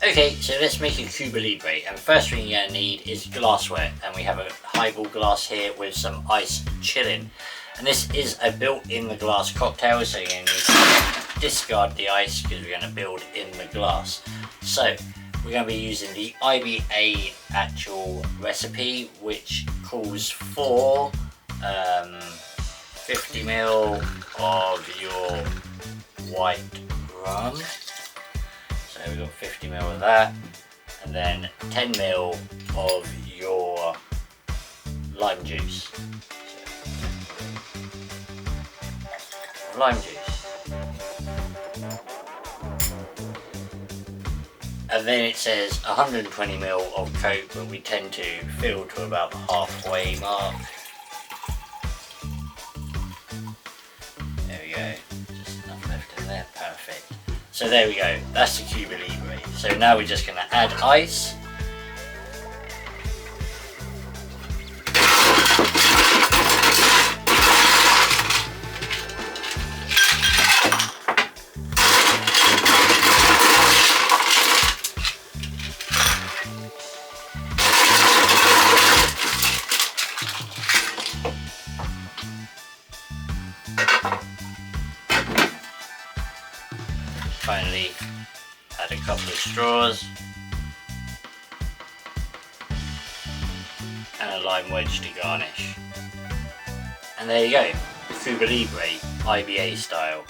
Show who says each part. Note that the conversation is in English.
Speaker 1: Okay, so let's make a Cuba Libre, and the first thing you're going to need is glassware, and we have a highball glass here with some ice chilling. And this is a built-in the glass cocktail, so you're going to need to discard the ice because we're going to build in the glass. So we're going to be using the IBA actual recipe, which calls for 50ml of your white rum. So we've got 50ml of that, and then 10ml of your lime juice. So, lime juice. And then it says 120ml of Coke, but we tend to fill to about the halfway mark. There we go, just enough left in there, perfect. So there we go, that's the Cuba Libre. So now we're just going to add ice. Finally, add a couple of straws and a lime wedge to garnish. And there you go, Cuba Libre IBA style.